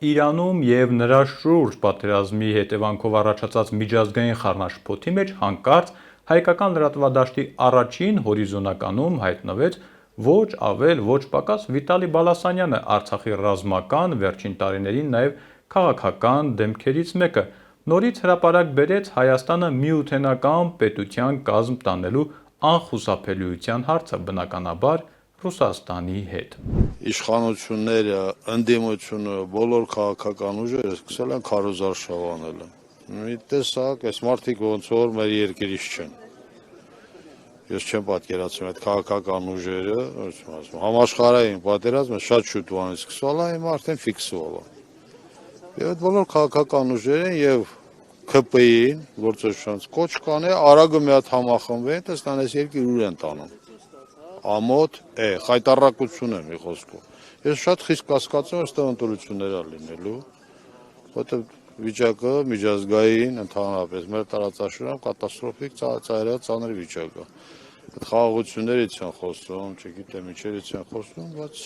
Իրանում և նրա շուրջ պատերազմի հետևանքով առաջացած միջազգային խառնաշփոթի մեջ հանկարծ հայկական լրատվադաշտի առաջին հորիզոնականում հայտնվեց ոչ ավել ոչ պակաս Վիտալի Բալասանյանը, Արցախի ռազմական, վերջին տարիներին նաև քաղաքական դեմքերից մեկը, նորից հրապարակ բերեց Հայաստանը միութենական պետության կազմ տանելու անխուսափելիության հարցը, բնականաբար Ռուսաստանի հետ։ Իշխանությունները, ընդդիմությունը, բոլոր քաղաքական ուժերը սկսել են քարոզարշավ անել։ Մի տեսակ, այս մարդիկ ոնց որ մեր երկրից չեն։ Ես չեմ պատկերացնում այդ քաղաքական ուժերը, համաշխարհային պատերազմը շատ շուտ բանից սկսվել է, հիմա արդեն ֆիքսվել է։ Եվ այդ բոլոր քաղաքական ուժերին եւ ԿՊԻ-ին, գործողության կոչ կանե, արագը մի հատ համախմբվեն, տեսնան այս երկիր ուր են տանում։ Ամոթ է, խայտառակություն է մի խոսքով։ Ես շատ խիստ կասկածում եմ, այստեղ ընտրություններ է լինելու, որտեղ վիճակը միջազգային ընդհանրապես մեր տարածաշրջանում կատաստրոֆիկ ծայրահեղ վիճակ է։ Այդ խաղաղություններից են խոսում, չգիտեմ ինչերից են խոսում, բայց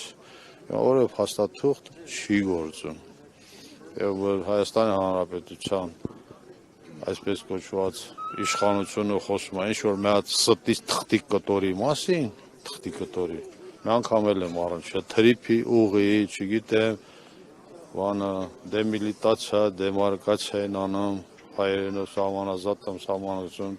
որևէ փաստաթուղթ չի գործում։ Եվ Հայաստանի Հանրապետության այսպես կոչված իշխանությունը խոսում է ինչ-որ մի հատ ստից թղթի կտորի մասին, թղթի կտորի, մի անգամ էլ եմ առնչել, թրիփի ուղի, չգիտեմ, բանը դեմիլիտացիա, դեմարկացիա են անում, հայերենով սահմանազատում, սահմանություն,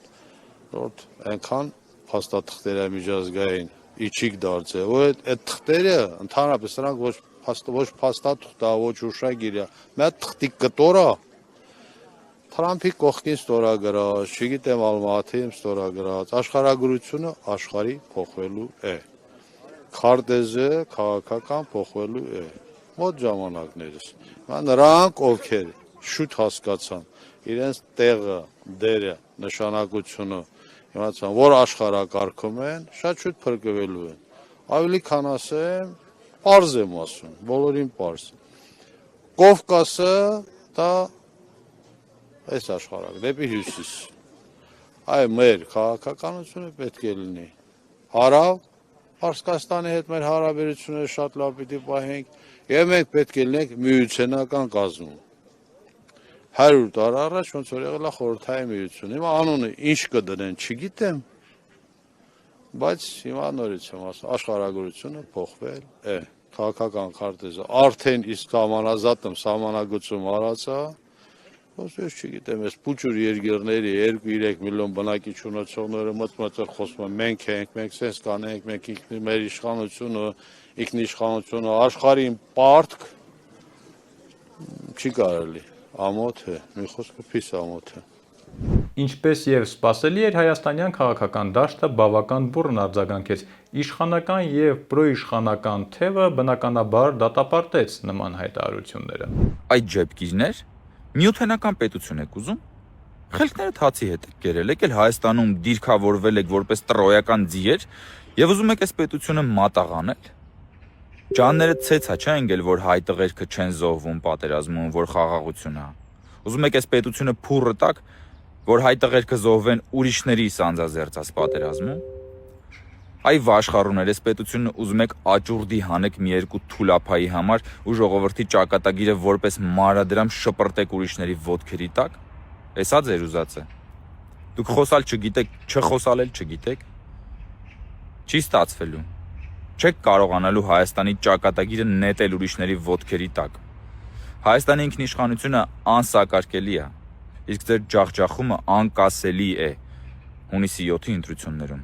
որ այնքան փաստաթղթերը միջազգային իջիկ դարձել, որ այդ թղթերը ընդհանրապես սրանք ոչ փաստաթուղթ է, ոչ հուշագիր է, մի հատ թղթի կտոր է, Թրամփի կողքին ստորագրած, չգիտեմ Ալմատիում ստորագրած, աշխարհագրությունը աշխարհի փոխվելու է, քարտեզը քաղաքական փոխվելու է, մոտ ժամանակներս, նրանք ովքեր շուտ հասկացան իրենց տեղը, դերը, նշանակությունը, իմացան, որ աշխարհակարգում են, շատ շուտ փրկվելու են, ավելի քան ասեմ, պարզ եմ ասում, բոլորին պարզ, Կովկասը դա այս աշխարհակ, դեպի հյուսիս, այ մեր քաղաքականությունը պետք է լինի, հարավ, Պարսկաստանի հետ մեր հարաբերությունները շատ լավ պիտի պահենք, և մենք պետք է լինենք միութենական կազմում, 100 տարի առաջ ոնց որ եղել է խորհրդային միություն, հիմա անունը ինչ կդնեն չգիտեմ, բայց հիմա նորից եմ ասում, աշխարհագրությունը փոխվել է, քաղաքական քարտեզը արդեն իսկ սահմանազատում, սահմանագծում արած է, Ես չգիտեմ, ես փուչուր երկիրների 2-3 միլիոն բնակիչ ունեցողները մտմտել խոսում են, մենք ենք, մենք սենց կանենք, մենք մեր իշխանությունը, ինքնիշխանությունը, աշխարհին պարտք չի կարելի, ամոթ է, մի խոսքը փիս ամոթ է։ Ինչպես և սպասելի էր, հայաստանյան քաղաքական դաշտը բավական բուռն արձագանքեց, իշխանական և պրոիշխանական թևը բնականաբար դատապարտեց նման հայտարարությունները։ Այդ ջեպկիրներ Միութենական պետություն եք ուզում, խելքներդ հացի հետ եք կերել, եկել Հայաստանում դիրքավորվել եք որպես տրոյական ձիեր և ուզում եք այս պետությունը մատաղանել։ Ջանները ցեցա չէ ընկել, որ հայ տղերքը չեն զոհվում պատերազմում, որ խաղաղություն է։ Ուզում եք այս պետությունը փուռը տաք, որ հայ տղերքը զոհվեն ուրիշների սանձազերծած պատերազմում։ Այ վաշխառուներ, այս պետությունը ուզում եք աճուրդի հանեք մի երկու թուլափայի համար ու ժողովրդի ճակատագիրը որպես մանրադրամ շպրտեք ուրիշների ոտքերի տակ։ Էսա ձեր ուզածը։ Դուք խոսալ չգիտեք, չխոսալել չգիտեք։ Չի ստացվելու։ Չեք կարողանալու Հայաստանի ճակատագիրը նետել ուրիշների ոտքերի տակ։ Հայաստանի ինքնիշխանությունը անսակարկելի է, իսկ ձեր ջախջախումը անկասելի է հունիսի 7-ի ընտրություններում։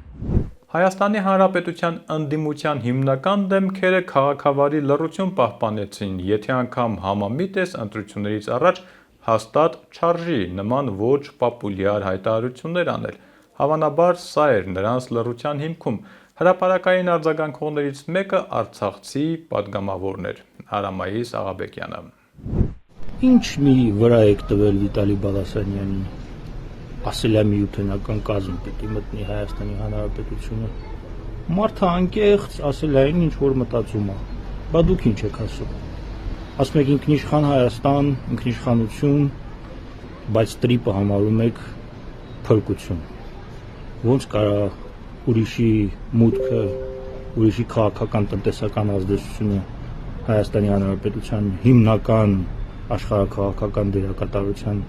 Հայաստանի Հանրապետության ընդդիմության հիմնական դեմքերը քաղաքավարի լռություն պահպանեցին, եթե անգամ համամիտ ես ընտրություններից առաջ հաստատ չարժի նման ոչ պոպուլյար հայտարարություններ անել, հավանաբար սա էր նրանց լռության հիմքում, հրապարակային արձագանքողներից մեկը արցախցի պատգամավորն էր, Արամայիս Աղաբեկյանը։ Ինչ մի վրա եք տվել Վիտալի Բալասանյանին, ասել է միութենական կազմ պիտի մտնի Հայաստանի Հանրապետությունը, մարդը անկեղծ ասել է ինչ որ մտածում է, բա դուք ինչ եք ասում, ասում եք ինքնիշխան Հայաստան, ինքնիշխանություն, բայց տրիպը համարում եք փրկություն, ոնց կարա ուրիշի մուտքը, ուրիշի քաղաքական տնտեսական ազդեցությունը Հայաստանի Հանրապետության հիմնական աշխարհաքաղաքական դերակատարության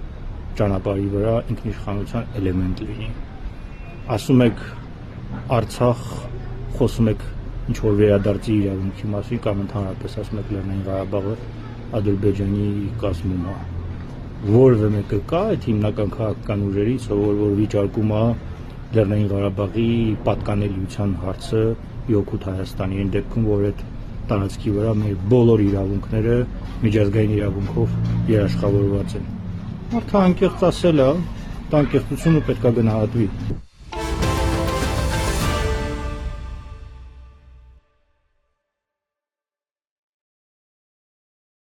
ճանապարհի վրա ինքնիշխանության էլեմենտ լինի։ Ասում եք Արցախ, խոսում եք ինչ որ վերադարձի իրավունքի մասին կամ ընդհանրապես ասում եք Լեռնային Ղարաբաղը Ադրբեջանի կազմում է։ Որևէ մեկը կա այդ հիմնական քաղաքական ուժերից, որ վիճարկում է Լեռնային Ղարաբաղի պատկանելիության հարցը իօգուտ Հայաստանի, այն դեպքում, որ այդ տարածքի վրա մեր բոլոր իրավունքները միջազգային իրավունքով երաշխավորված են։ Մարդը անկեղծ ասել է, դա անկեղծությունը պետք է գնահատվի։